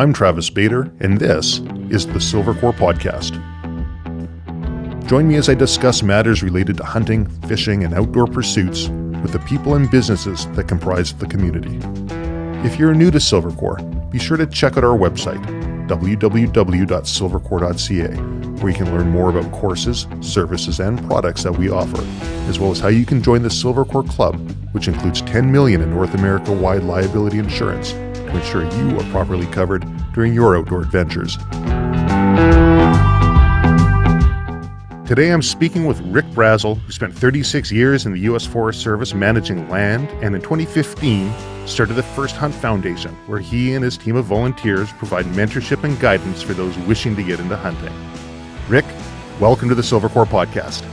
I'm Travis Bader, and this is the Silvercore Podcast. Join me as I discuss matters related to hunting, fishing, and outdoor pursuits with the people and businesses that comprise the community. If you're new to Silvercore, be sure to check out our website, www.silvercore.ca, where you can learn more about courses, services, and products that we offer, as well as how you can join the Silvercore Club, which includes $10 million in North America-wide liability insurance to ensure you are properly covered during your outdoor adventures. Today I'm speaking with Rick Brazell, who spent 36 years in the U.S. Forest Service managing land, and in 2015 started the First Hunt Foundation, where he and his team of volunteers provide mentorship and guidance for those wishing to get into hunting. Rick, welcome to the Silvercore Podcast.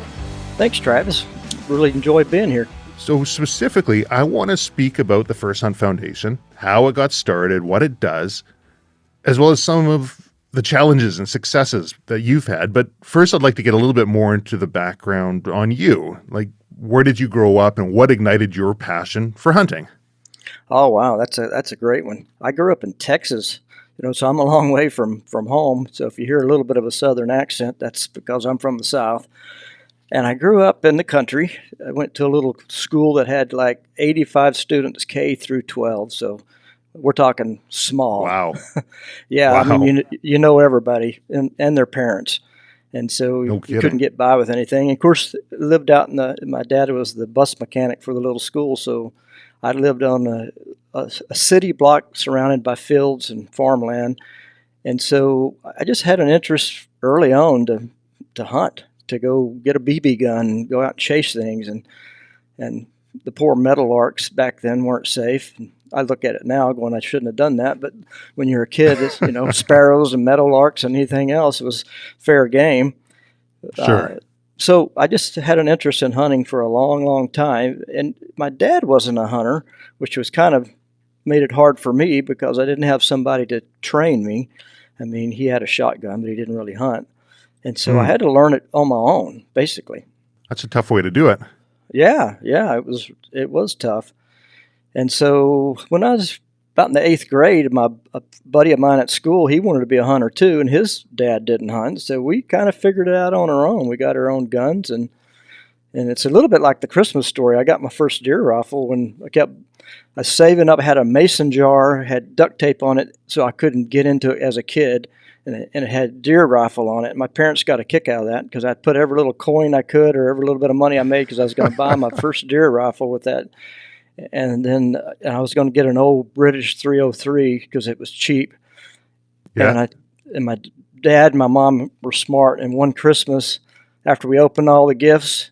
Thanks, Travis. Really enjoyed being here. So specifically, I want to speak about the First Hunt Foundation, how it got started, what it does, as well as some of the challenges and successes that you've had. But first, I'd like to get a little bit more into the background on you. Like, where did you grow up and what ignited your passion for hunting? Oh, wow. That's a great one. I grew up in Texas, so I'm a long way from home. So if you hear a little bit of a Southern accent, that's because I'm from the South. And I grew up in the country. I went to a little school that had like 85 students, K through 12. So we're talking small. Wow. Yeah, wow. I mean, you know everybody and their parents. And so you couldn't get by with anything. And of course, lived out my dad was the bus mechanic for the little school. So I lived on a city block surrounded by fields and farmland. And so I just had an interest early on to hunt, to go get a BB gun and go out and chase things. And the poor meadowlarks back then weren't safe. And I look at it now going, I shouldn't have done that. But when you're a kid, it's, sparrows and meadowlarks and anything else, it was fair game. Sure. So I just had an interest in hunting for a long, long time. And my dad wasn't a hunter, which was kind of made it hard for me because I didn't have somebody to train me. I mean, he had a shotgun, but he didn't really hunt. And so I had to learn it on my own, basically. That's a tough way to do it. Yeah, it was tough. And so when I was about in the 8th grade, a buddy of mine at school, he wanted to be a hunter too, and his dad didn't hunt. So we kind of figured it out on our own. We got our own guns, and it's a little bit like the Christmas story. I got my first deer rifle when I was saving up, had a mason jar, had duct tape on it so I couldn't get into it as a kid, and it had deer rifle on it. My parents got a kick out of that because I'd put every little coin I could or every little bit of money I made because I was going to buy my first deer rifle with that. And then I was going to get an old British 303 because it was cheap. Yeah. And my dad and my mom were smart. And one Christmas, after we opened all the gifts,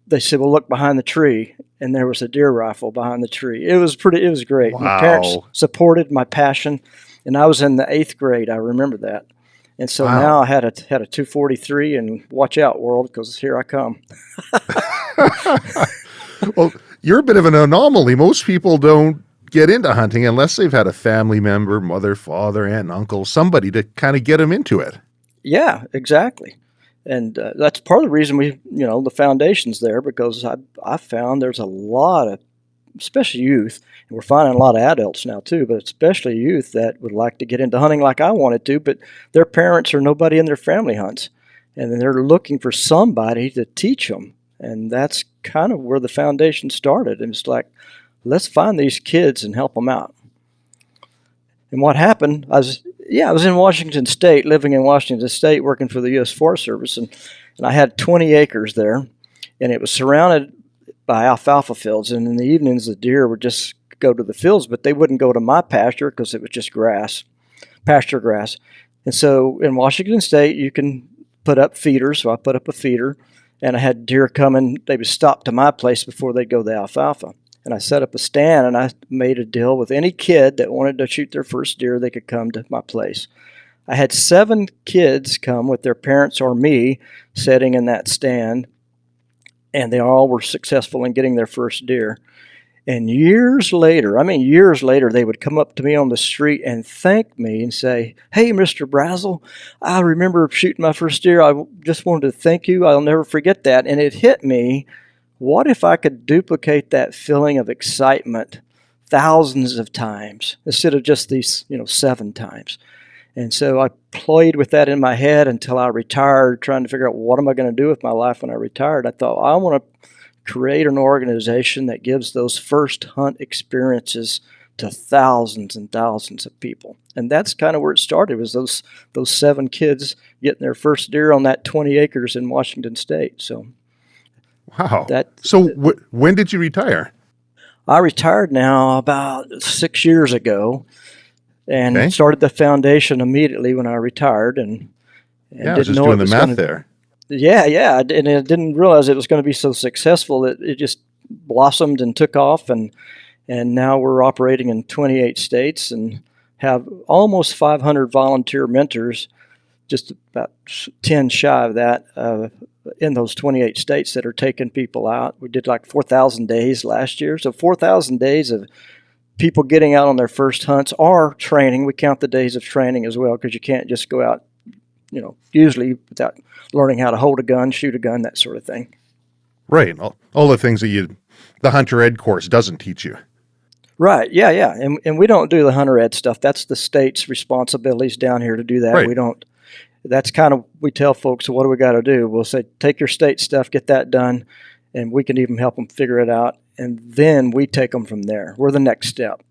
they said, "Well, look behind the tree." And there was a deer rifle behind the tree. It was great. Wow. My parents supported my passion. And I was in the 8th grade. I remember that. And so now I had a 243, and watch out, world, because here I come. Well, you're a bit of an anomaly. Most people don't get into hunting unless they've had a family member, mother, father, aunt, uncle, somebody to kind of get them into it. Yeah, exactly. And that's part of the reason the foundation's there, because I found there's a lot of, especially youth, and we're finding a lot of adults now too, but especially youth that would like to get into hunting like I wanted to, but their parents or nobody in their family hunts. And then they're looking for somebody to teach them. And that's kind of where the foundation started. And it's like, let's find these kids and help them out. And what happened, I was in Washington State, living in Washington State, working for the U.S. Forest Service. And I had 20 acres there, and it was surrounded by alfalfa fields. And in the evenings, the deer would just go to the fields, but they wouldn't go to my pasture because it was just pasture grass. And so in Washington State, you can put up feeders. So I put up a feeder. And I had deer coming. They would stop to my place before they'd go to the alfalfa. And I set up a stand, and I made a deal with any kid that wanted to shoot their first deer, they could come to my place. I had 7 kids come with their parents or me sitting in that stand, and they all were successful in getting their first deer. And years later, they would come up to me on the street and thank me and say, "Hey, Mr. Brazell, I remember shooting my first deer. I just wanted to thank you. I'll never forget that." And it hit me, what if I could duplicate that feeling of excitement thousands of times instead of just these, 7 times. And so I played with that in my head until I retired, trying to figure out what am I going to do with my life when I retired. I thought, I want to create an organization that gives those first hunt experiences to thousands and thousands of people. And that's kind of where it started, was those 7 kids getting their first deer on that 20 acres in Washington State. So Wow. that So when did you retire? I retired now about 6 years ago, and Okay. started the foundation immediately when I retired, and Yeah, I was didn't just know doing it the was math going to. there. Yeah, and I didn't realize it was going to be so successful that it just blossomed and took off, and now we're operating in 28 states and have almost 500 volunteer mentors, just about 10 shy of that, in those 28 states that are taking people out. We did like 4,000 days last year, so 4,000 days of people getting out on their first hunts or training. We count the days of training as well, because you can't just go out, usually without learning how to hold a gun, shoot a gun, that sort of thing. Right. All the things that the Hunter Ed course doesn't teach you. Right. Yeah. And we don't do the hunter ed stuff. That's the state's responsibilities down here to do that. Right. We don't. That's kind of, we tell folks, what do we got to do? We'll say, take your state stuff, get that done, and we can even help them figure it out. And then we take them from there. We're the next step.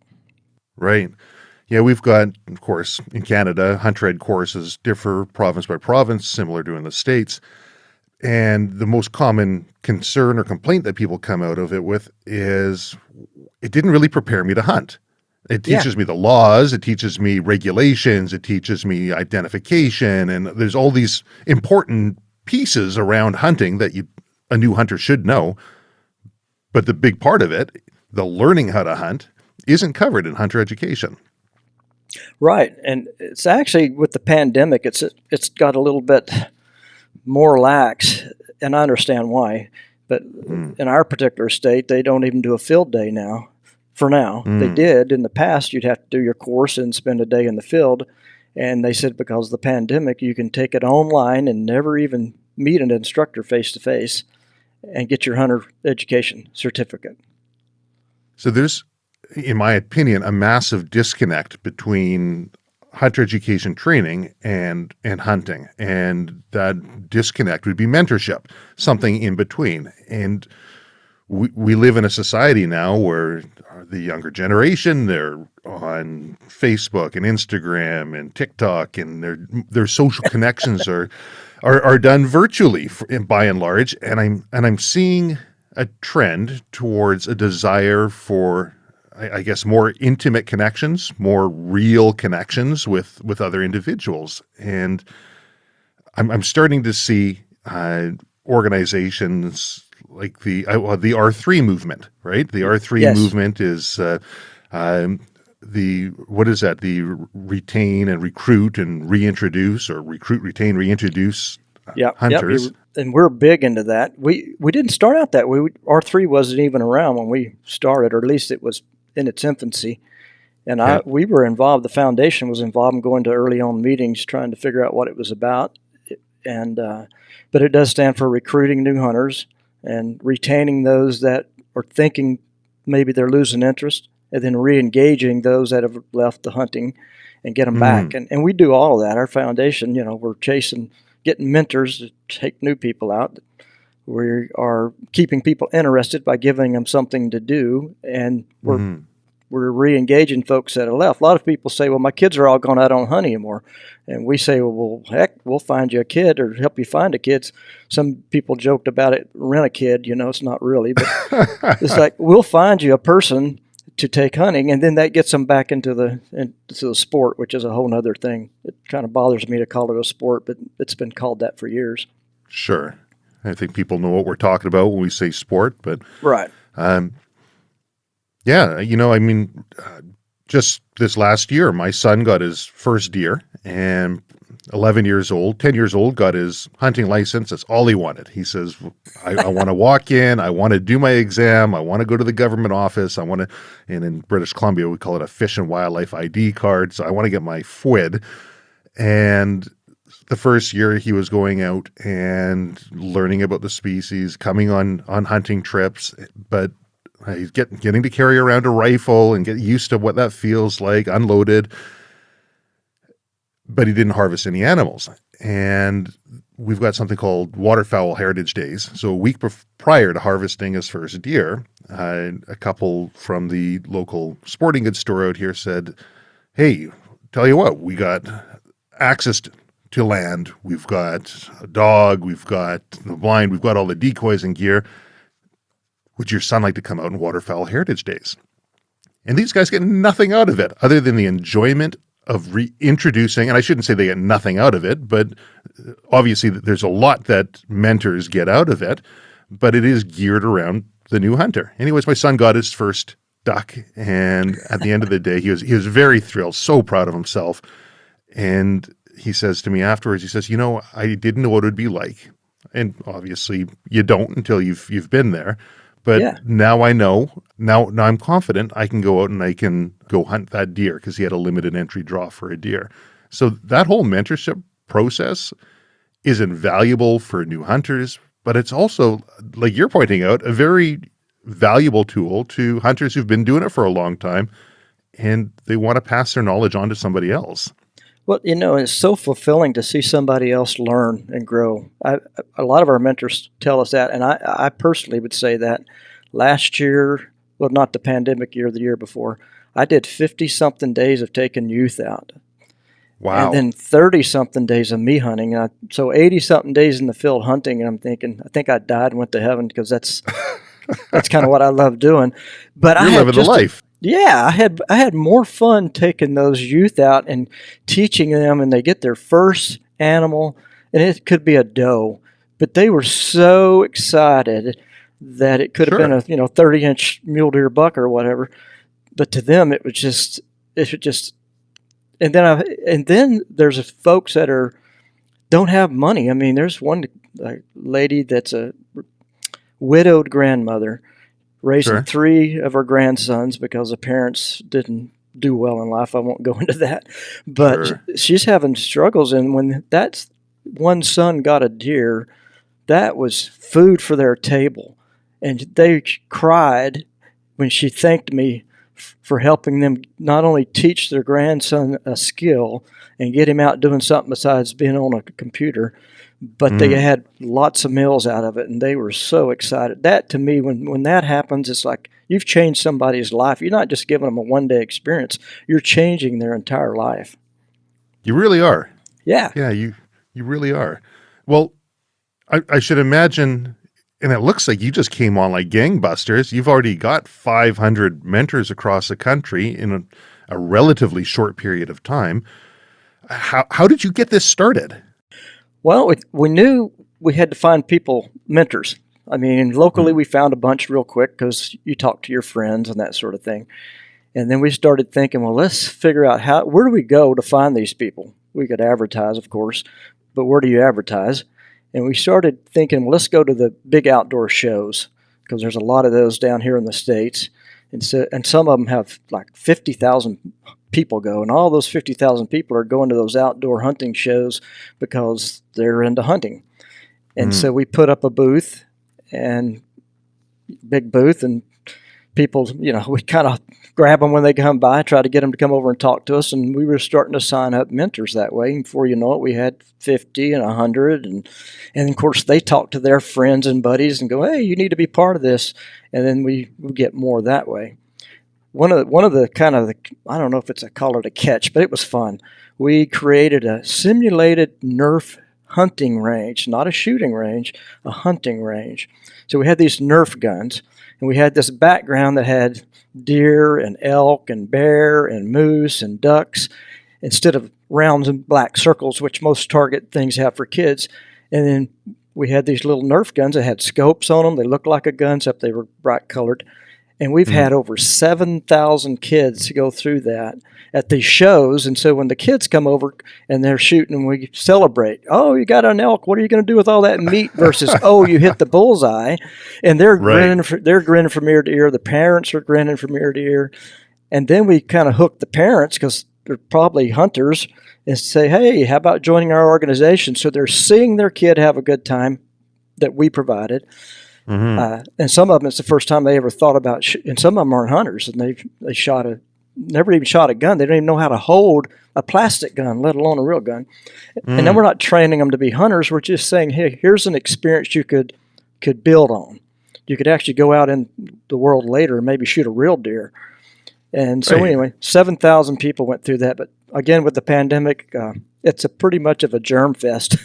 Right. Yeah, we've got, of course, in Canada, Hunter Ed courses differ province by province, similar to in the States. And the most common concern or complaint that people come out of it with is, it didn't really prepare me to hunt. It teaches me the laws, it teaches me regulations, it teaches me identification, and there's all these important pieces around hunting that a new hunter should know. But the big part of it, the learning how to hunt, isn't covered in hunter education. Right. And it's actually, with the pandemic, it's got a little bit more lax, and I understand why. But in our particular state, they don't even do a field day now. For now, they did. In the past, you'd have to do your course and spend a day in the field. And they said, because of the pandemic, you can take it online and never even meet an instructor face-to-face and get your hunter education certificate. So there's, in my opinion, a massive disconnect between hunter education training and hunting. And that disconnect would be mentorship, something in between. And we live in a society now where the younger generation, they're on Facebook and Instagram and TikTok, and their social connections are done virtually by and large. And I'm seeing a trend towards a desire for, I guess, more intimate connections, more real connections with other individuals. And I'm starting to see organizations like the R3 movement, right? The R3 movement is what is that? The retain and recruit and reintroduce, or recruit, retain, reintroduce hunters. Yep. And we're big into that. We didn't start out that way. R3 wasn't even around when we started, or at least it was in its infancy. And we were involved. The foundation was involved in going to early on meetings, trying to figure out what it was about. And but it does stand for recruiting new hunters and retaining those that are thinking maybe they're losing interest, and then re-engaging those that have left the hunting and get them back. And we do all of that. Our foundation, we're getting mentors to take new people out. We are keeping people interested by giving them something to do, and we're re-engaging folks that are left. A lot of people say, well, my kids are all gone, I don't hunt anymore. And we say, well, heck, we'll find you a kid or help you find a kid. Some people joked about it, rent a kid, it's not really. But it's like, we'll find you a person to take hunting, and then that gets them back into the sport, which is a whole other thing. It kind of bothers me to call it a sport, but it's been called that for years. Sure. I think people know what we're talking about when we say sport, but right. Just this last year, my son got his first deer, and 10 years old, got his hunting license. That's all he wanted. He says, I want to walk in, I want to do my exam, I want to go to the government office, and in British Columbia, we call it a Fish and Wildlife ID card, so I want to get my FWID. And the first year he was going out and learning about the species, coming on hunting trips, but He's getting to carry around a rifle and get used to what that feels like, unloaded. But he didn't harvest any animals. And we've got something called Waterfowl Heritage Days. So a week prior to harvesting his first deer, a couple from the local sporting goods store out here said, hey, tell you what, we got access to land. We've got a dog. We've got the blind. We've got all the decoys and gear. Would your son like to come out and Waterfowl Heritage Days? And these guys get nothing out of it other than the enjoyment of reintroducing, and I shouldn't say they get nothing out of it, but obviously there's a lot that mentors get out of it, but it is geared around the new hunter. Anyways, my son got his first duck, and at the end of the day, he was very thrilled, so proud of himself. And he says to me afterwards, he says, I didn't know what it would be like. And obviously you don't until you've been there. But now I know, now I'm confident I can go out and I can go hunt that deer because he had a limited entry draw for a deer. So that whole mentorship process is invaluable for new hunters, but it's also, like you're pointing out, a very valuable tool to hunters who've been doing it for a long time and they want to pass their knowledge on to somebody else. Well, it's so fulfilling to see somebody else learn and grow. A lot of our mentors tell us that, and I personally would say that last year, well, not the pandemic year, the year before, I did 50-something days of taking youth out. Wow. And then 30-something days of me hunting. So 80-something days in the field hunting, and I'm thinking, I think I died and went to heaven because that's kind of what I love doing. But You're living the life. Yeah, I had more fun taking those youth out and teaching them, and they get their first animal, and it could be a doe, but they were so excited that it could have been a 30-inch mule deer buck or whatever, but to them it was just, and then there's folks that don't have money. I mean, there's one lady that's a widowed grandmother, raising 3 of her grandsons because the parents didn't do well in life. I won't go into that. But she's having struggles. And when that one son got a deer, that was food for their table. And they cried when she thanked me for helping them not only teach their grandson a skill and get him out doing something besides being on a computer, but they had lots of meals out of it, and they were so excited. That, to me, when that happens, it's like you've changed somebody's life. You're not just giving them a one-day experience. You're changing their entire life. You really are. Yeah. Yeah, you really are. Well, I should imagine, and it looks like you just came on like gangbusters. You've already got 500 mentors across the country in a relatively short period of time. How did you get this started? Well, we knew we had to find people, mentors. I mean, locally we found a bunch real quick because you talk to your friends and that sort of thing. And then we started thinking, well, let's figure out where do we go to find these people? We could advertise, of course, but where do you advertise? And we started thinking, well, let's go to the big outdoor shows because there's a lot of those down here in the States. And some of them have like 50,000 people go, and all those 50,000 people are going to those outdoor hunting shows because they're into hunting. And so we put up a booth, and big booth, and people, we kind of grab them when they come by, try to get them to come over and talk to us, and we were starting to sign up mentors that way. And before you know it, we had 50 and 100, and of course they talk to their friends and buddies and go, hey, you need to be part of this, and then we get more that way. One of the kind of, I don't know if it's call it a catch, but it was fun. We created a simulated Nerf hunting range, not a shooting range, a hunting range. So we had these Nerf guns, and we had this background that had deer and elk and bear and moose and ducks instead of rounds and black circles, which most target things have for kids. And then we had these little Nerf guns that had scopes on them. They looked like a gun, except they were bright colored. And we've had over 7,000 kids go through that at these shows. And so when the kids come over and they're shooting, we celebrate. Oh, you got an elk. What are you going to do with all that meat? Versus, oh, you hit the bullseye. And they're grinning from ear to ear. The parents are grinning from ear to ear. And then we kind of hook the parents because they're probably hunters and say, hey, how about joining our organization? So they're seeing their kid have a good time that we provided. And some of them, it's the first time they ever thought about, and some of them aren't hunters, and they never even shot a gun. They don't even know how to hold a plastic gun, let alone a real gun. And then we're not training them to be hunters. We're just saying, hey, here's an experience you could build on. You could actually go out in the world later and maybe shoot a real deer. And so anyway, 7,000 people went through that. But again, with the pandemic, it's pretty much of a germ fest.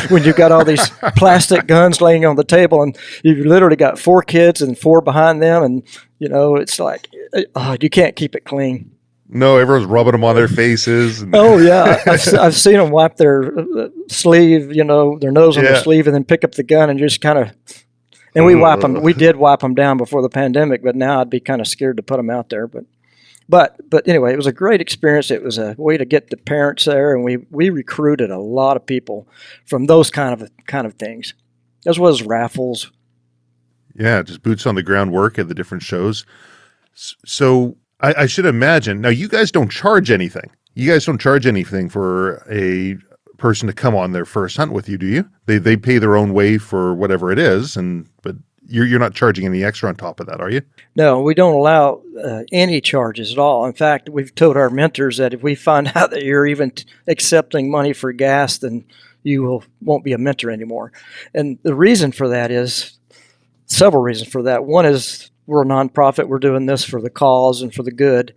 When you've got all these plastic guns laying on the table, and you've literally got 4 kids and 4 behind them, and it's like, you can't keep it clean. No, everyone's rubbing them on their faces. Oh yeah, I've seen them wipe their sleeve, their nose on their sleeve, and then pick up the gun and just kind of. And we wipe them. We did wipe them down before the pandemic, but now I'd be kind of scared to put them out there. But anyway, it was a great experience. It was a way to get the parents there, and we recruited a lot of people from those kind of things, as well as raffles. Yeah, just boots on the ground work at the different shows. So I should imagine now you guys don't charge anything. You guys don't charge anything for a person to come on their first hunt with you, do you? They pay their own way for whatever it is, but you're not charging any extra on top of that, are you? No, we don't allow any charges at all. In fact, we've told our mentors that if we find out that you're even accepting money for gas, then you won't be a mentor anymore. And the reason for that is several reasons for that. One is we're a nonprofit. We're doing this for the cause and for the good.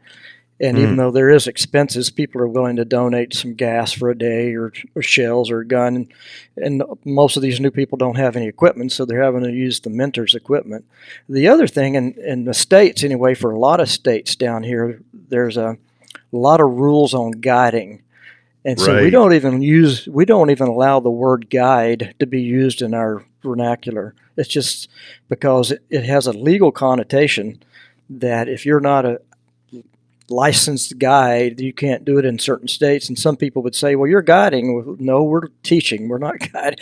And even though there is expenses, people are willing to donate some gas for a day or shells or a gun. And most of these new people don't have any equipment, so they're having to use the mentor's equipment. The other thing, in the states anyway, for a lot of states down here, there's a lot of rules on guiding. And so we don't even allow the word guide to be used in our vernacular. It's just because it has a legal connotation that if you're not a licensed guide, you can't do it in certain states. And some people would say, well, you're guiding. No, we're teaching. We're not guiding.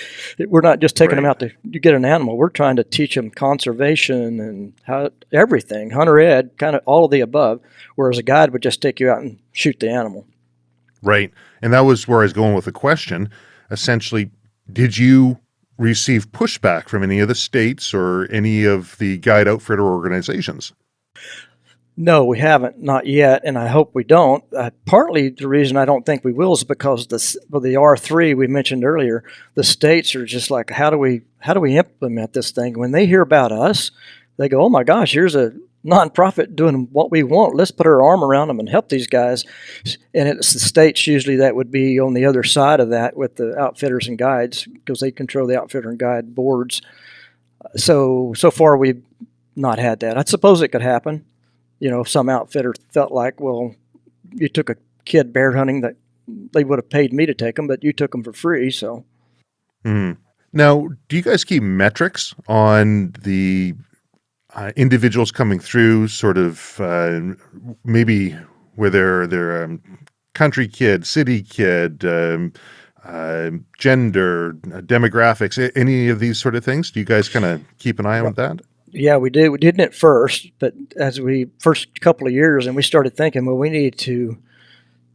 We're not just taking them out to get an animal. We're trying to teach them conservation and everything, hunter ed, kind of all of the above, whereas a guide would just take you out and shoot the animal. Right. And that was where I was going with the question. Essentially, did you receive pushback from any of the states or any of the guide outfitter organizations? No, we haven't, not yet, and I hope we don't. Partly the reason I don't think we will is because the R3 we mentioned earlier, the states are just like, how do we implement this thing? When they hear about us, they go, oh my gosh, here's a nonprofit doing what we want. Let's put our arm around them and help these guys. And it's the states usually that would be on the other side of that with the outfitters and guides because they control the outfitter and guide boards. So far we've not had that. I suppose it could happen. If some outfitter felt like, well, you took a kid bear hunting that they would have paid me to take them, but you took them for free. So, Now, do you guys keep metrics on the individuals coming through? Sort of maybe where they're country kid, city kid, gender, demographics, any of these sort of things? Do you guys kind of keep an eye on that? Yeah, we did. We didn't at first, but as we first couple of years, and we started thinking, well, we need to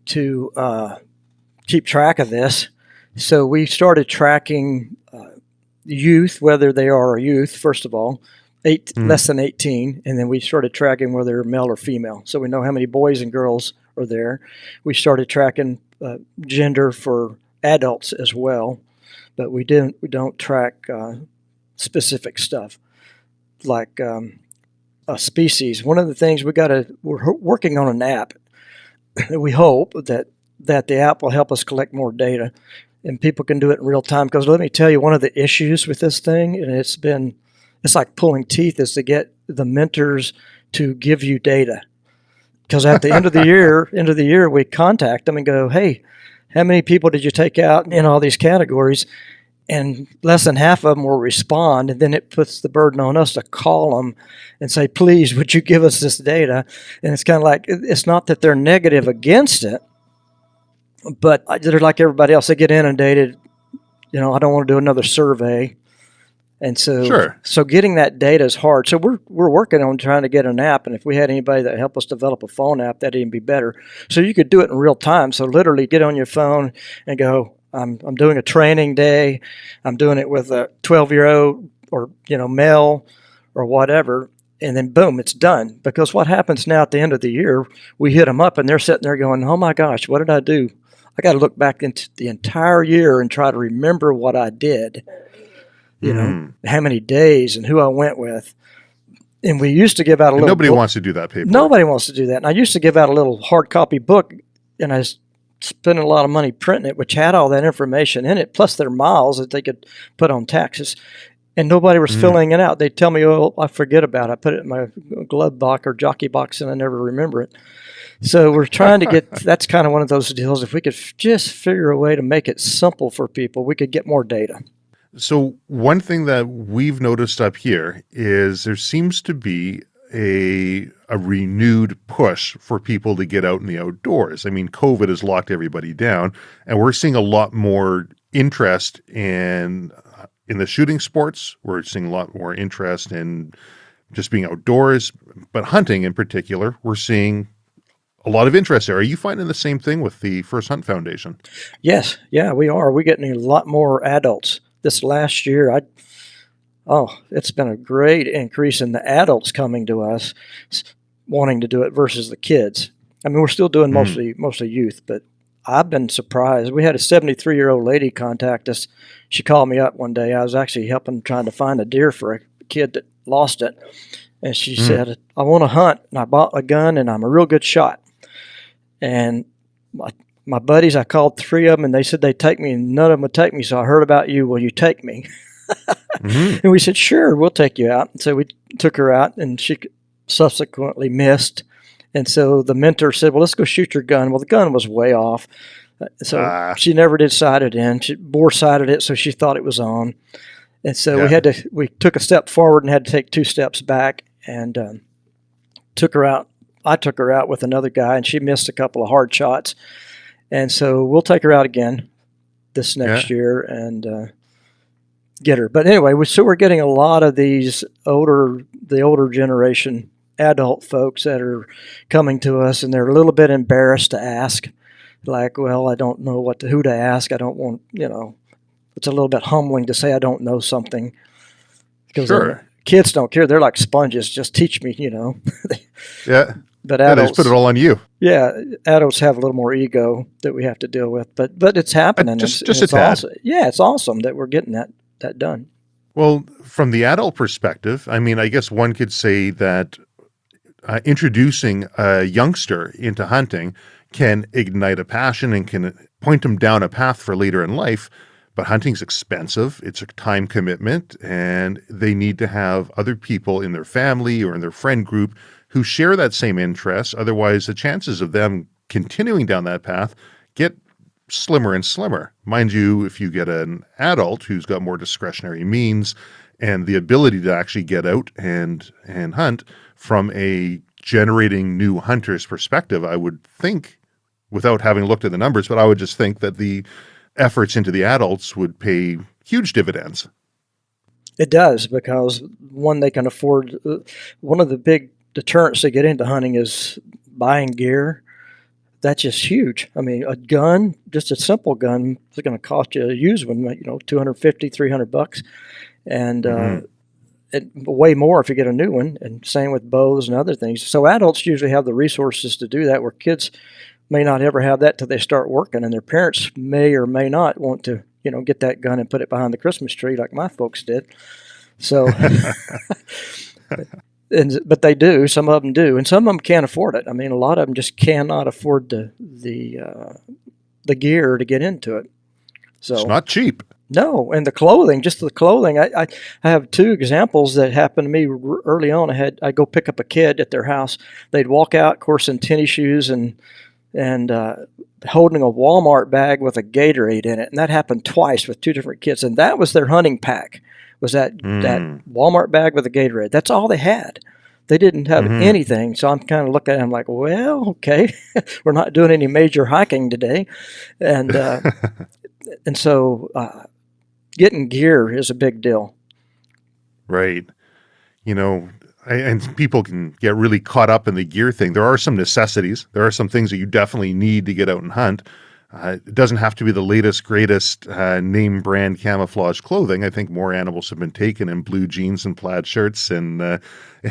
keep track of this. So we started tracking youth, whether they are a youth, first of all, less than 18, and then we started tracking whether they're male or female. So we know how many boys and girls are there. We started tracking gender for adults as well, but we don't track specific stuff. Like a species. One of the things we're working on an app. We hope that the app will help us collect more data and people can do it in real time. Because let me tell you, one of the issues with this thing, and it's like pulling teeth, is to get the mentors to give you data. Because at the end of the year, we contact them and go, hey, how many people did you take out in all these categories? And less than half of them will respond, and then it puts the burden on us to call them and say, please, would you give us this data? And it's kind of like, it's not that they're negative against it, but they're like everybody else. They get inundated. I don't want to do another survey. And so getting that data is hard. So we're working on trying to get an app, and if we had anybody that helped us develop a phone app, that'd even be better. So you could do it in real time. So literally get on your phone and go, I'm doing a training day. I'm doing it with a 12-year-old or mail or whatever, and then boom, it's done. Because what happens now at the end of the year, we hit them up and they're sitting there going, oh my gosh, what did I do? I got to look back into the entire year and try to remember what I did, how many days and who I went with. And we used to give out a little nobody book. wants to do that paperwork. Nobody wants to do that. And I used to give out a little hard copy book, and I was spending a lot of money printing it, which had all that information in it, plus their miles that they could put on taxes. And nobody was filling it out. They'd tell me, oh, I forget about it. I put it in my glove box or jockey box, and I never remember it. So we're trying to get, that's kind of one of those deals. If we could just figure a way to make it simple for people, we could get more data. So one thing that we've noticed up here is there seems to be a renewed push for people to get out in the outdoors. I mean, COVID has locked everybody down, and we're seeing a lot more interest in the shooting sports. We're seeing a lot more interest in just being outdoors, but hunting in particular, we're seeing a lot of interest there. Are you finding the same thing with the First Hunt Foundation? Yes. Yeah, we are. We're getting a lot more adults. This last year, it's been a great increase in the adults coming to us wanting to do it versus the kids. I mean, we're still doing mostly youth, but I've been surprised. We had a 73-year-old lady contact us. She called me up one day. I was actually trying to find a deer for a kid that lost it. And she said, I want to hunt, and I bought a gun, and I'm a real good shot. And my buddies, I called 3 of them, and they said they'd take me, and none of them would take me. So I heard about you. Will you take me? And we said, sure, we'll take you out. And so we took her out, and she subsequently missed. And so the mentor said, well, let's go shoot your gun. Well, the gun was way off. So she never did sight it in. She bore-sighted it, so she thought it was on. And so we took a step forward and had to take 2 steps back, and took her out. I took her out with another guy, and she missed a couple of hard shots. And so we'll take her out again this next year and get her. But anyway, we're getting a lot of the older generation adult folks that are coming to us, and they're a little bit embarrassed to ask. Like, well, I don't know who to ask. I don't want, it's a little bit humbling to say I don't know something. Because kids don't care. They're like sponges. Just teach me, Yeah. But They adults, just put it all on you. Yeah, adults have a little more ego that we have to deal with. But it's happening. Just it's a tad. awesome. Yeah, it's awesome that we're getting that done. Well, from the adult perspective, I mean, I guess one could say that introducing a youngster into hunting can ignite a passion and can point them down a path for later in life. But hunting's expensive. It's a time commitment, and they need to have other people in their family or in their friend group who share that same interest. Otherwise, the chances of them continuing down that path get slimmer and slimmer. Mind you, if you get an adult who's got more discretionary means and the ability to actually get out and hunt from a generating new hunters perspective, I would think, without having looked at the numbers, but I would just think that the efforts into the adults would pay huge dividends. It does, because one, they can afford. One of the big deterrents to get into hunting is buying gear. That's just huge. I mean, a gun, just a simple gun, is going to cost you a used one, $250, $300, and way more if you get a new one. And same with bows and other things. So adults usually have the resources to do that, where kids may not ever have that till they start working, and their parents may or may not want to, get that gun and put it behind the Christmas tree like my folks did. So, but they do. Some of them do, and some of them can't afford it. I mean, a lot of them just cannot afford the gear to get into it. So it's not cheap. No, and the clothing, just the clothing. I have 2 examples that happened to me early on. I'd go pick up a kid at their house. They'd walk out, of course, in tennis shoes and holding a Walmart bag with a Gatorade in it. And that happened twice with 2 different kids. And that was their hunting pack, was that Walmart bag with a Gatorade. That's all they had. They didn't have anything. So I'm kind of looking at them like, well, okay, we're not doing any major hiking today. And and so getting gear is a big deal. Right. And people can get really caught up in the gear thing. There are some necessities. There are some things that you definitely need to get out and hunt. It doesn't have to be the latest, greatest name brand camouflage clothing. I think more animals have been taken in blue jeans and plaid shirts and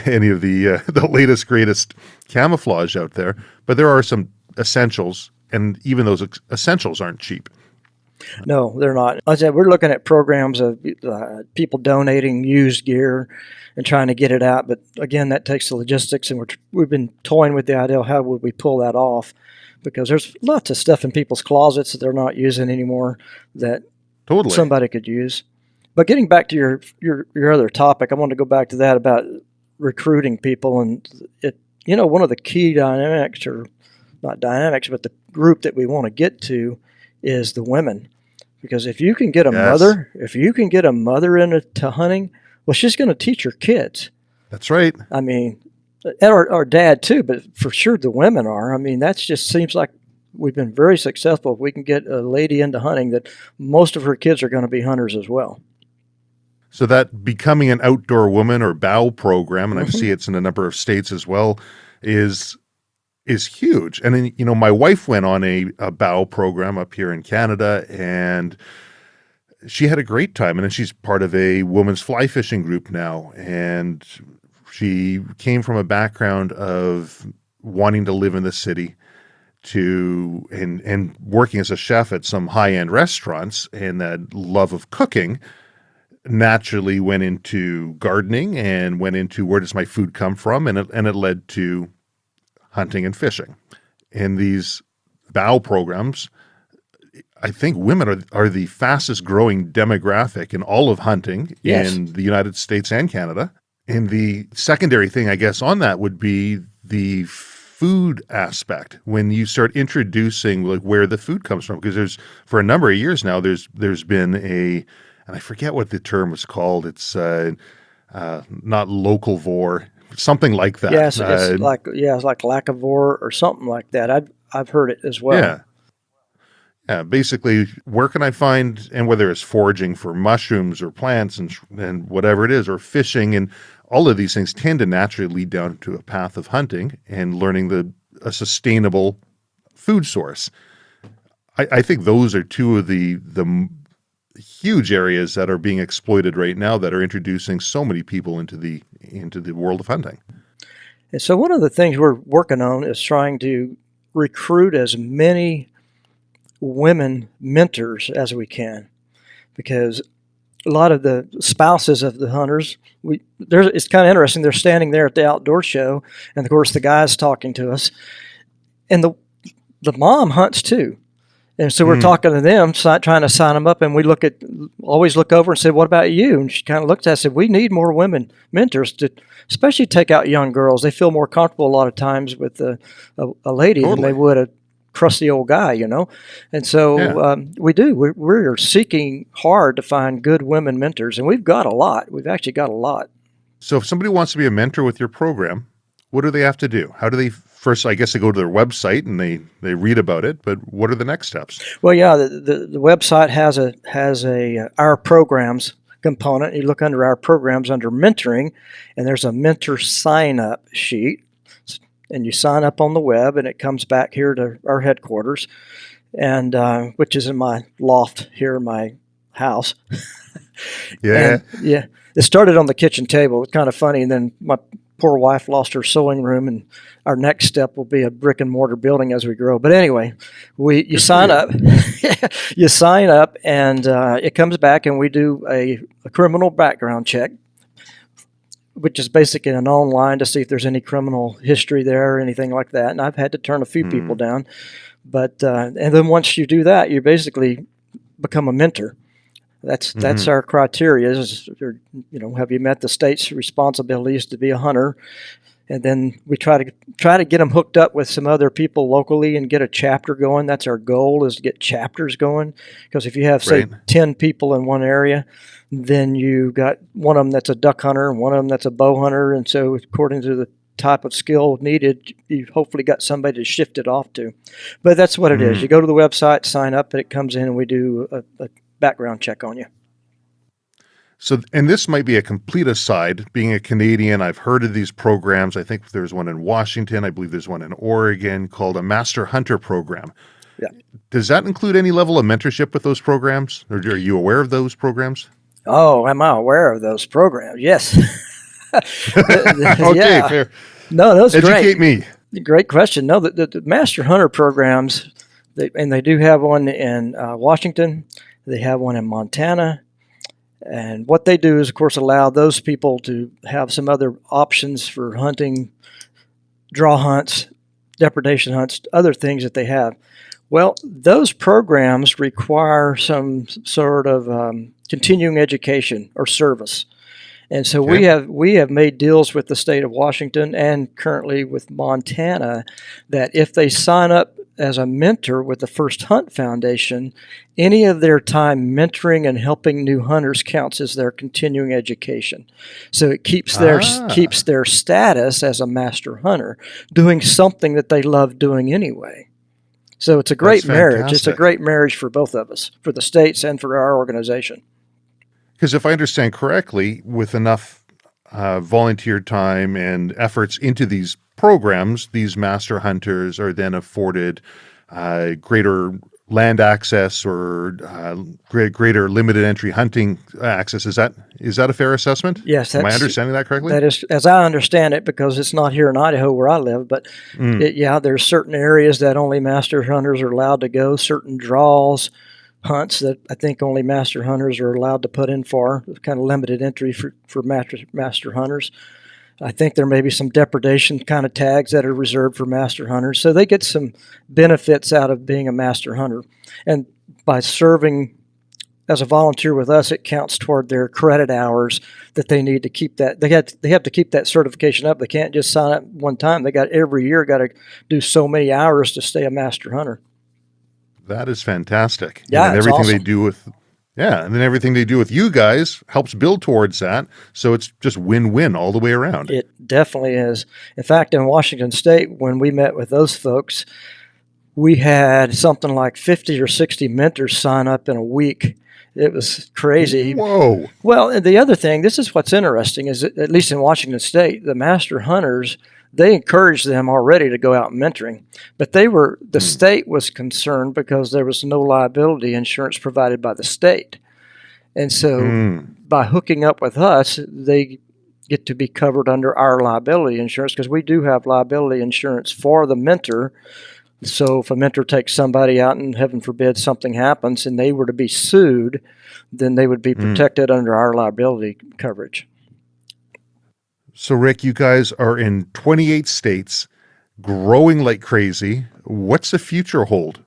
any of the latest, greatest camouflage out there. But there are some essentials, and even those essentials aren't cheap. No, they're not. I said we're looking at programs of people donating used gear and trying to get it out. But again, that takes the logistics, and we've been toying with the idea of how would we pull that off, because there's lots of stuff in people's closets that they're not using anymore that somebody could use. But getting back to your other topic, I want to go back to that about recruiting people, and one of the key dynamics, or not dynamics, but the group that we want to get to is the women. Because if you can get a mother into hunting, well, she's going to teach her kids. That's right. I mean, and our dad too, but for sure the women are. I mean, that just seems like we've been very successful. If we can get a lady into hunting, that most of her kids are going to be hunters as well. So that Becoming an Outdoor Woman, or BOW program, and I see it's in a number of states as well, is huge. And then, my wife went on a BOW program up here in Canada, and she had a great time. And then she's part of a women's fly fishing group now. And she came from a background of wanting to live in the city and working as a chef at some high-end restaurants, and that love of cooking naturally went into gardening and went into where does my food come from, and it led to hunting and fishing. And these BOW programs, I think women are the fastest growing demographic in all of hunting in the United States and Canada. And the secondary thing, I guess, on that would be the food aspect. When you start introducing like where the food comes from, because for a number of years now, there's been and I forget what the term was called. It's not localvore, something like that. Yes, it's like lacivore or something like that. I've heard it as well. Yeah. Basically, where can I find, and whether it's foraging for mushrooms or plants and whatever it is, or fishing, and all of these things tend to naturally lead down to a path of hunting and learning a sustainable food source. I think those are two of the huge areas that are being exploited right now, that are introducing so many people into the world of hunting. And so one of the things we're working on is trying to recruit as many women mentors as we can, because a lot of the spouses of the hunters, it's kind of interesting. They're standing there at the outdoor show, and of course the guy's talking to us, and the mom hunts too. And so we're talking to them, trying to sign them up, and we always look over and say, "What about you?" And she kind of looked at us and said, "We need more women mentors to, especially take out young girls. They feel more comfortable a lot of times with a lady than they would a crusty old guy, And so we do. We're seeking hard to find good women mentors, and we've got a lot. We've actually got a lot. So if somebody wants to be a mentor with your program, what do they have to do? How do they first? I guess they go to their website and they read about it. But what are the next steps? Well, yeah, the website has a our programs component. You look under our programs under mentoring, and there's a mentor sign up sheet, and you sign up on the web, and it comes back here to our headquarters, and which is in my loft here in my house. Yeah, It started on the kitchen table. It's kind of funny, and then my poor wife lost her sewing room, and our next step will be a brick and mortar building as we grow. But anyway, you sign up, you sign up, and it comes back, and we do a criminal background check, which is basically an online to see if there's any criminal history there or anything like that. And I've had to turn a few people down, but and then once you do that, you basically become a mentor. That's our criteria. Have you met the state's responsibilities to be a hunter? And then we try to get them hooked up with some other people locally and get a chapter going. That's our goal, is to get chapters going. Because if you have, say, 10 people in one area, then you got one of them that's a duck hunter and one of them that's a bow hunter. And so according to the type of skill needed, you've hopefully got somebody to shift it off to. But that's what it is. You go to the website, sign up, and it comes in, and we do a background check on you. So, and this might be a complete aside. Being a Canadian, I've heard of these programs. I think there's one in Washington. I believe there's one in Oregon called a Master Hunter program. Yeah. Does that include any level of mentorship with those programs, or are you aware of those programs? Oh, am I aware of those programs? Yes. Okay, Yeah. fair. No, that's Educate great. me. Great question. No, the Master Hunter programs, they do have one in Washington. They have one in Montana. And what they do is, of course, allow those people to have some other options for hunting, draw hunts, depredation hunts, other things that they have. Well, those programs require some sort of continuing education or service. And so Okay. we have made deals with the state of Washington and currently with Montana that if they sign up as a mentor with the First Hunt Foundation, any of their time mentoring and helping new hunters counts as their continuing education. So it keeps their status as a master hunter, doing something that they love doing anyway. So it's a great That's marriage. It's a fantastic. great marriage for both of us, for the states and for our organization. Because if I understand correctly, with enough volunteer time and efforts into these programs, these master hunters are then afforded greater land access or greater limited entry hunting access. Is that a fair assessment? Yes, Am I understanding that correctly? that is, as I understand it, because it's not here in Idaho where I live, but there's certain areas that only master hunters are allowed to go, certain draws, hunts that I think only master hunters are allowed to put in for, kind of limited entry for master hunters. I think there may be some depredation kind of tags that are reserved for master hunters. So they get some benefits out of being a master hunter. And by serving as a volunteer with us, it counts toward their credit hours that they need to keep that. They have to keep that certification up. They can't just sign up one time. They got every year got to do so many hours to stay a master hunter. That is fantastic. Yeah, and it's everything awesome. they do with and then everything they do with you guys helps build towards that. So it's just win-win all the way around. It definitely is. In fact, in Washington State, when we met with those folks, we had something like 50 or 60 mentors sign up in a week. It was crazy. Whoa. Well, and the other thing, this is what's interesting, is that, at least in Washington State, the master hunters, they encouraged them already to go out mentoring. But the state was concerned because there was no liability insurance provided by the state. And so by hooking up with us, they get to be covered under our liability insurance, because we do have liability insurance for the mentor. So if a mentor takes somebody out and heaven forbid something happens and they were to be sued, then they would be protected under our liability coverage. So, Rick, you guys are in 28 states, growing like crazy. What's the future hold?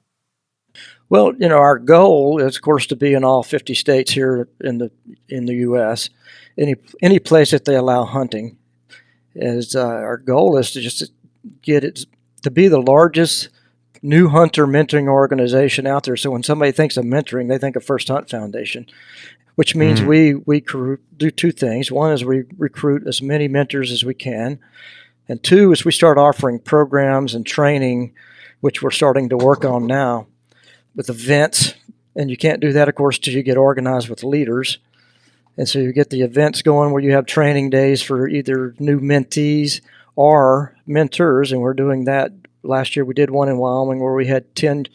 Well, our goal is, of course, to be in all 50 states here in the U.S. Any place that they allow hunting. Our goal is to just get it to be the largest new hunter mentoring organization out there. So when somebody thinks of mentoring, they think of First Hunt Foundation, which means we do two things. One is we recruit as many mentors as we can. And two is we start offering programs and training, which we're starting to work on now with events. And you can't do that, of course, till you get organized with leaders. And so you get the events going where you have training days for either new mentees or mentors. And we're doing that. Last year we did one in Wyoming where we had 10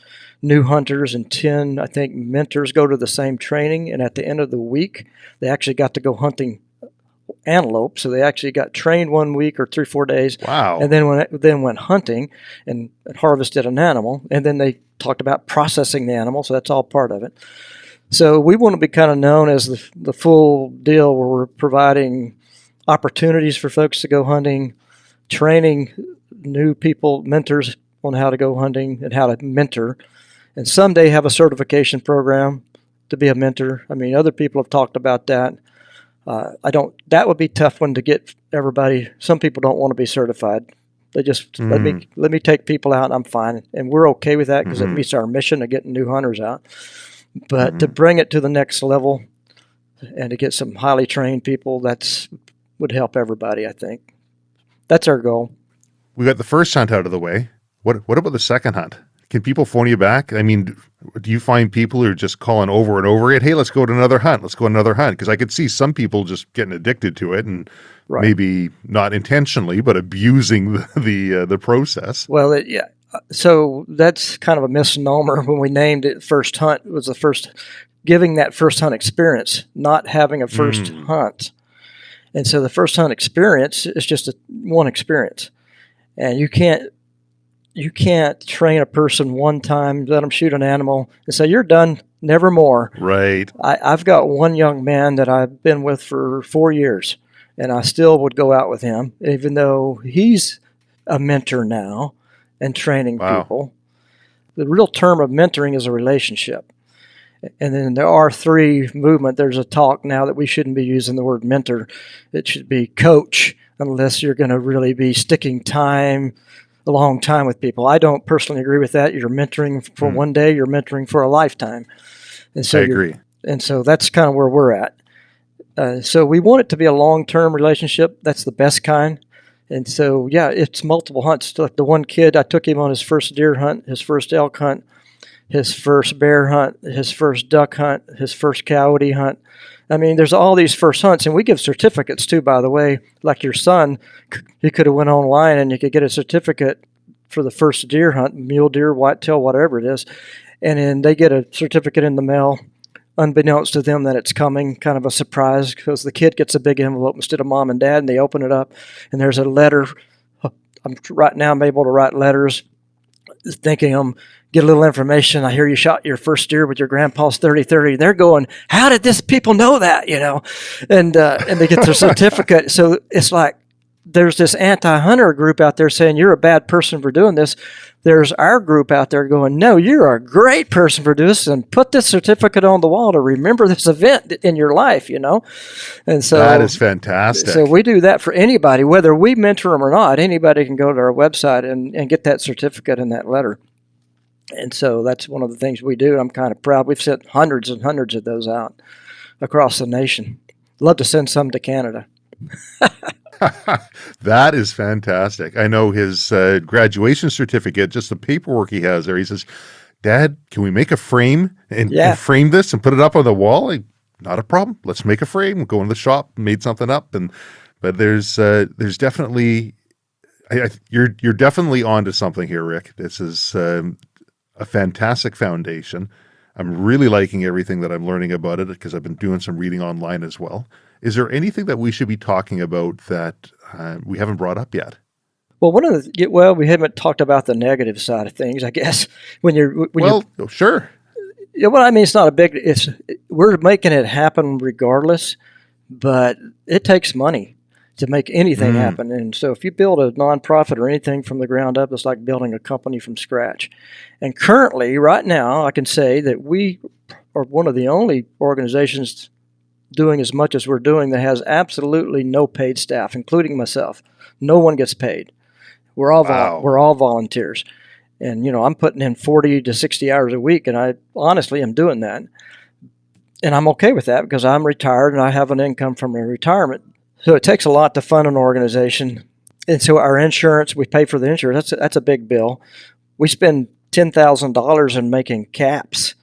new hunters and 10, I think, mentors go to the same training. And at the end of the week, they actually got to go hunting antelope. So they actually got trained 1 week or 3-4 days. Wow. And then went hunting and harvested an animal. And then they talked about processing the animal. So that's all part of it. So we want to be kind of known as the full deal, where we're providing opportunities for folks to go hunting, training new people, mentors on how to go hunting and how to mentor, and someday have a certification program to be a mentor. I mean, other people have talked about that. That would be a tough one to get everybody. Some people don't want to be certified. They just let me take people out. I'm fine, and we're okay with that because it meets our mission of getting new hunters out. But to bring it to the next level and to get some highly trained people, would help everybody. I think that's our goal. We got the first hunt out of the way. What about the second hunt? Can people phone you back? I mean, do you find people who are just calling over and over again, hey, let's go to another hunt. Let's go to another hunt. Because I could see some people just getting addicted to it and maybe not intentionally, but abusing the process. Well, So that's kind of a misnomer when we named it First Hunt. It was the first, giving that first hunt experience, not having a first hunt. And so the first hunt experience is just one experience. And you can't train a person one time, let them shoot an animal, and say, you're done, never more. Right. I've got one young man that I've been with for 4 years, and I still would go out with him, even though he's a mentor now and training people. The real term of mentoring is a relationship. And then there are three movement. There's a talk now that we shouldn't be using the word mentor. It should be coach, unless you're going to really be sticking a long time with people. I don't personally agree with that. You're mentoring for one day, you're mentoring for a lifetime. And so I agree. And so that's kind of where we're at. So we want it to be a long-term relationship. That's the best kind. And so, yeah, it's multiple hunts. Like the one kid, I took him on his first deer hunt, his first elk hunt, his first bear hunt, his first duck hunt, his first coyote hunt. I mean, there's all these first hunts, and we give certificates too, by the way. Like your son, he could have went online and you could get a certificate for the first deer hunt, mule deer, whitetail, whatever it is. And then they get a certificate in the mail, unbeknownst to them that it's coming, kind of a surprise, because the kid gets a big envelope instead of mom and dad, and they open it up, and there's a letter. Right now I'm able to write letters, thanking them, get a little information. I hear you shot your first deer with your grandpa's 30-30. They're going, how did this people know that, And they get their certificate. So it's like there's this anti-hunter group out there saying you're a bad person for doing this. There's our group out there going, no, you're a great person for doing this, and put this certificate on the wall to remember this event in your life, And so that is fantastic. So we do that for anybody, whether we mentor them or not. Anybody can go to our website and get that certificate and that letter. And so that's one of the things we do. I'm kind of proud. We've sent hundreds and hundreds of those out across the nation. Love to send some to Canada. That is fantastic. I know his graduation certificate, just the paperwork he has there. He says, Dad, can we make a frame and frame this and put it up on the wall? Not a problem. Let's make a frame. We'll go in the shop, made something up. But there's definitely, you're definitely onto something here, Rick. This is a fantastic foundation. I'm really liking everything that I'm learning about it because I've been doing some reading online as well. Is there anything that we should be talking about that we haven't brought up yet? Well, we haven't talked about the negative side of things, I guess. Sure. Yeah, well, I mean, it's not a big. We're making it happen regardless, but it takes money to make anything happen. And so, if you build a nonprofit or anything from the ground up, it's like building a company from scratch. And currently, right now, I can say that we are one of the only organizations doing as much as we're doing that has absolutely no paid staff, including myself. No one gets paid. We're all volunteers. And, I'm putting in 40 to 60 hours a week, and I honestly am doing that. And I'm okay with that because I'm retired and I have an income from my retirement. So it takes a lot to fund an organization. And so our insurance, we pay for the insurance. That's a big bill. We spend $10,000 in making caps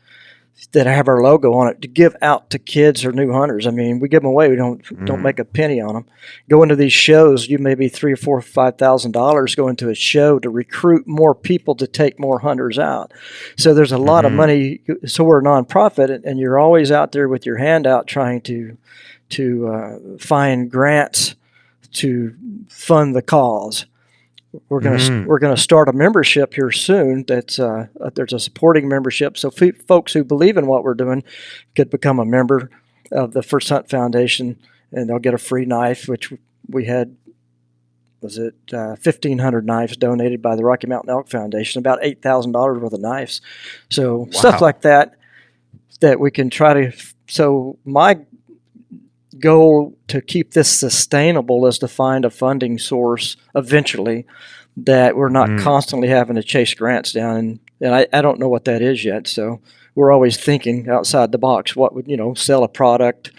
that have our logo on it to give out to kids or new hunters. I mean, we give them away. We don't make a penny on them. Go into these shows, you maybe $3,000 or $4,000 or $5,000 go into a show to recruit more people to take more hunters out. So there's a lot of money. So we're a nonprofit, and you're always out there with your hand out trying to find grants to fund the cause. We're gonna start a membership here soon. That's there's a supporting membership, so folks who believe in what we're doing could become a member of the First Hunt Foundation, and they'll get a free knife. Which we had 1,500 knives donated by the Rocky Mountain Elk Foundation, about $8,000 worth of knives. So stuff like that we can try to. So my goal to keep this sustainable is to find a funding source eventually that we're not constantly having to chase grants down. And I don't know what that is yet. So we're always thinking outside the box. What would, sell a product,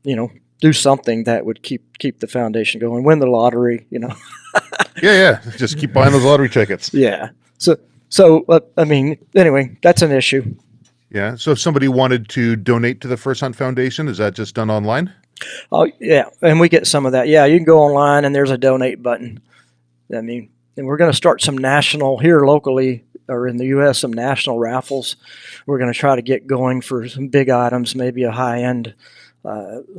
do something that would keep the foundation going, win the lottery, Yeah. Just keep buying those lottery tickets. Yeah. So anyway, that's an issue. Yeah. So if somebody wanted to donate to the First Hunt Foundation, is that just done online? Oh, yeah. And we get some of that. Yeah. You can go online and there's a donate button. I mean, And we're going to start some national here locally or in the U.S., some national raffles. We're going to try to get going for some big items, maybe a high-end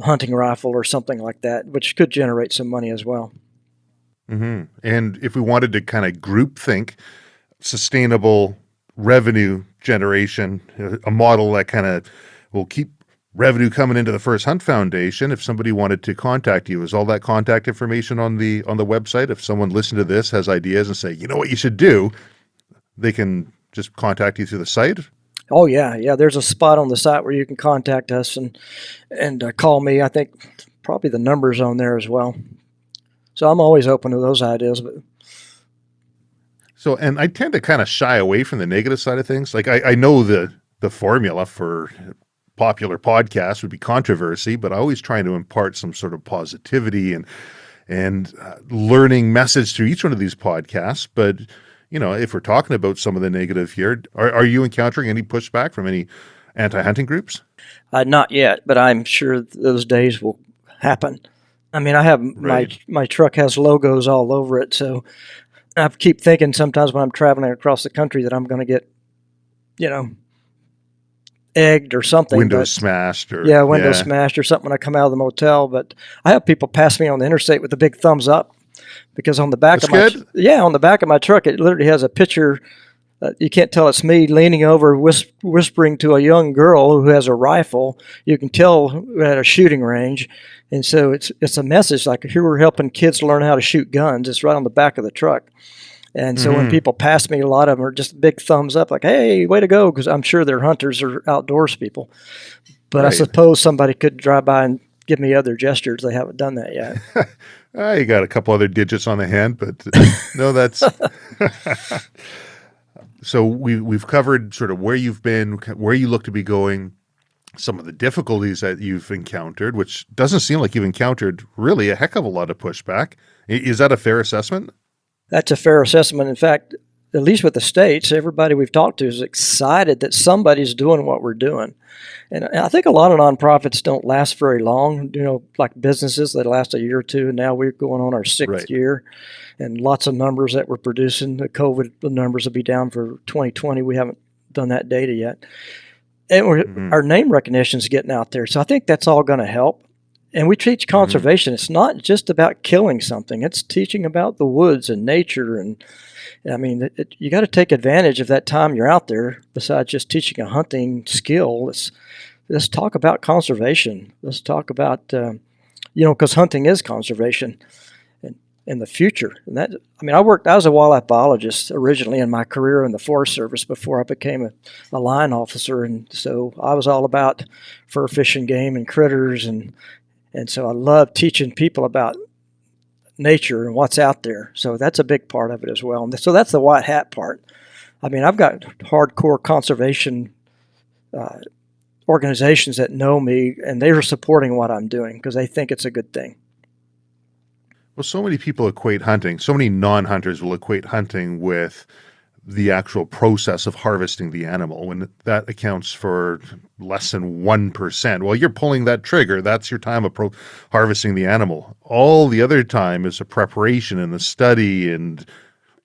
hunting rifle or something like that, which could generate some money as well. Mm-hmm. And if we wanted to kind of group think sustainable revenue generation, a model that kind of will keep revenue coming into the First Hunt Foundation, if somebody wanted to contact you, is all that contact information on the website? If someone listened to this, has ideas and say, you know what you should do, they can just contact you through the site? Oh, yeah. There's a spot on the site where you can contact us and call me. I think probably the number's on there as well. So I'm always open to those ideas. So, and I tend to kind of shy away from the negative side of things. Like I know the formula for popular podcasts would be controversy, but I always try to impart some sort of positivity and learning message through each one of these podcasts. But if we're talking about some of the negative here, are you encountering any pushback from any anti-hunting groups? Not yet, but I'm sure those days will happen. I mean, I have my truck has logos all over it, so I keep thinking sometimes when I'm traveling across the country that I'm going to get, egged or something. Windows smashed. Smashed or something when I come out of the motel. But I have people pass me on the interstate with a big thumbs up because on the back on the back of my truck, it literally has a picture. You can't tell it's me leaning over, whispering to a young girl who has a rifle. You can tell we're at a shooting range. And so it's a message like, here we're helping kids learn how to shoot guns. It's right on the back of the truck. And so when people pass me, a lot of them are just big thumbs up, like, hey, way to go, because I'm sure they're hunters or outdoors people. But I suppose somebody could drive by and give me other gestures. They haven't done that yet. You got a couple other digits on the hand, but no, that's... So we've covered sort of where you've been, where you look to be going, some of the difficulties that you've encountered, which doesn't seem like you've encountered really a heck of a lot of pushback. Is that a fair assessment? That's a fair assessment. In fact, at least with the states, everybody we've talked to is excited that somebody's doing what we're doing. And I think a lot of nonprofits don't last very long, like businesses that last a year or two. And now we're going on our sixth year. And lots of numbers that we're producing. The COVID numbers will be down for 2020. We haven't done that data yet. And our name recognition is getting out there. So I think that's all going to help. And we teach conservation. It's not just about killing something. It's teaching about the woods and nature. And I mean, you got to take advantage of that time you're out there. Besides just teaching a hunting skill, let's talk about conservation. Let's talk about, because hunting is conservation. In the future. And I was a wildlife biologist originally in my career in the Forest Service before I became a line officer. And so I was all about fur fishing, game and critters. And so I love teaching people about nature and what's out there. So that's a big part of it as well. And so that's the white hat part. I mean, I've got hardcore conservation organizations that know me and they're supporting what I'm doing because they think it's a good thing. Well, so many people equate hunting, so many non-hunters will equate hunting with the actual process of harvesting the animal, when that accounts for less than 1%. Well, you're pulling that trigger. That's your time of harvesting the animal. All the other time is a preparation and the study and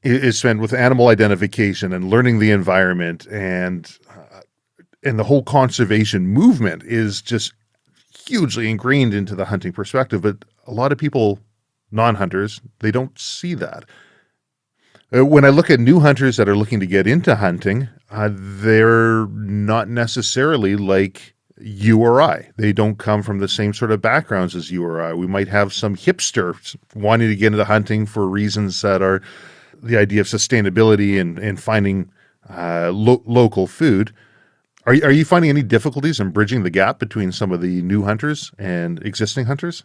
is spent with animal identification and learning the environment, and the whole conservation movement is just hugely ingrained into the hunting perspective. But a lot of people, non-hunters, they don't see that. When I look at new hunters that are looking to get into hunting, they're not necessarily like you or I. They don't come from the same sort of backgrounds as you or I. We might have some hipsters wanting to get into hunting for reasons that are the idea of sustainability and finding local food. Are you finding any difficulties in bridging the gap between some of the new hunters and existing hunters?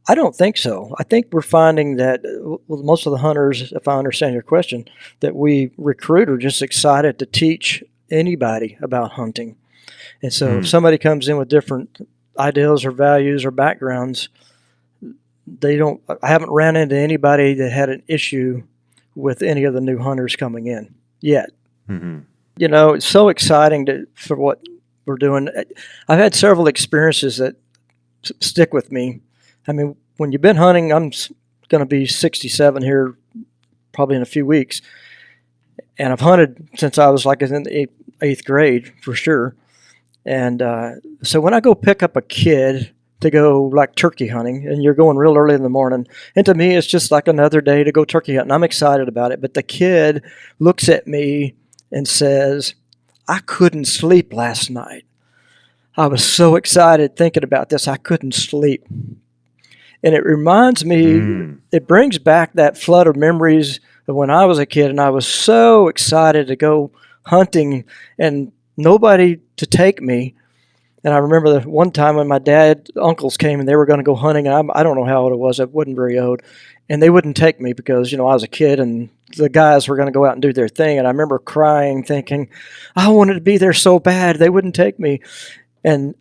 I don't think so. I think we're finding that most of the hunters, if I understand your question, that we recruit are just excited to teach anybody about hunting. And so if somebody comes in with different ideals or values or backgrounds, I haven't ran into anybody that had an issue with any of the new hunters coming in yet. Mm-hmm. It's so exciting for what we're doing. I've had several experiences that stick with me. I mean, when you've been hunting, I'm going to be 67 here probably in a few weeks. And I've hunted since I was like in the eighth grade for sure. And so when I go pick up a kid to go like turkey hunting, and you're going real early in the morning, and to me it's just like another day to go turkey hunting. I'm excited about it, but the kid looks at me and says, I couldn't sleep last night. I was so excited thinking about this, I couldn't sleep. And it reminds me, it brings back that flood of memories of when I was a kid and I was so excited to go hunting and nobody to take me. And I remember the one time when my uncles came and they were going to go hunting. I don't know how old I was. I wasn't very old. And they wouldn't take me because, I was a kid and the guys were going to go out and do their thing. And I remember crying, thinking, I wanted to be there so bad. They wouldn't take me. And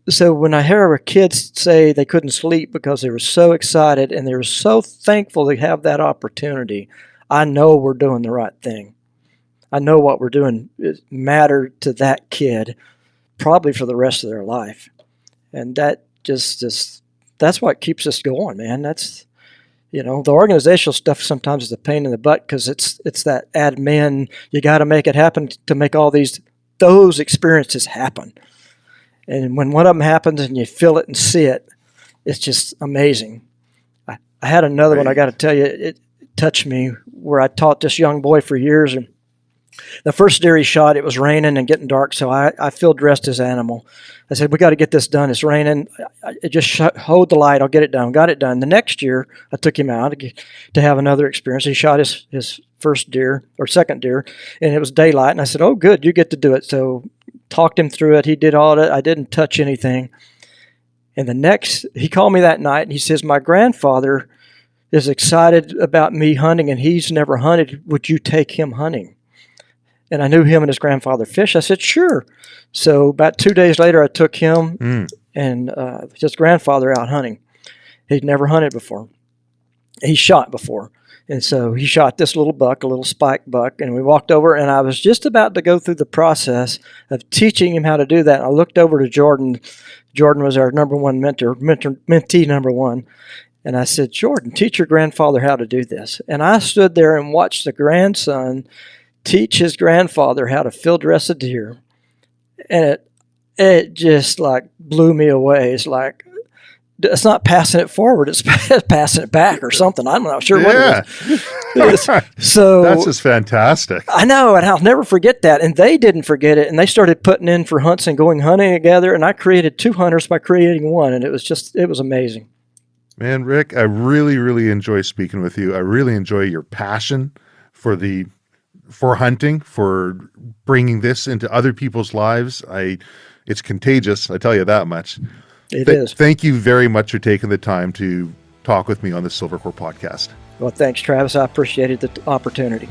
so when I hear kids say they couldn't sleep because they were so excited and they were so thankful to have that opportunity, I know we're doing the right thing. I know what we're doing mattered to that kid probably for the rest of their life. And that that's what keeps us going, man. That's, the organizational stuff sometimes is a pain in the butt because it's that admin, you got to make it happen to make all those experiences happen. And when one of them happens and you feel it and see it, it's just amazing. I had another one, I got to tell you, it touched me, where I taught this young boy for years. And the first deer he shot, it was raining and getting dark, so I field dressed his animal. I said, we got to get this done. It's raining. Just hold the light. I'll get it done. Got it done. The next year, I took him out to have another experience. He shot his first deer, or second deer, and it was daylight. And I said, oh, good, you get to do it. So talked him through it. He did all that. I didn't touch anything. And he called me that night, and he says, my grandfather is excited about me hunting, and he's never hunted. Would you take him hunting? And I knew him and his grandfather fished. I said, sure. So about 2 days later, I took him and his grandfather out hunting. He'd never hunted before. He shot before. And so he shot this little buck, a little spike buck, and we walked over, and I was just about to go through the process of teaching him how to do that. And I looked over to Jordan. Jordan was our number one mentee number one. And I said, Jordan, teach your grandfather how to do this. And I stood there and watched the grandson teach his grandfather how to field dress a deer. And it just like blew me away. It's like, it's not passing it forward, it's passing it back or something. I'm not sure what it is. So that's just fantastic. I know, and I'll never forget that. And they didn't forget it, and they started putting in for hunts and going hunting together, and I created 2 hunters by creating one, and it was amazing. Man, Rick, I really, really enjoy speaking with you. I really enjoy your passion for hunting, for bringing this into other people's lives. It's contagious, I tell you that much. It is. Thank you very much for taking the time to talk with me on the Silvercore Podcast. Well, thanks, Travis. I appreciated the opportunity.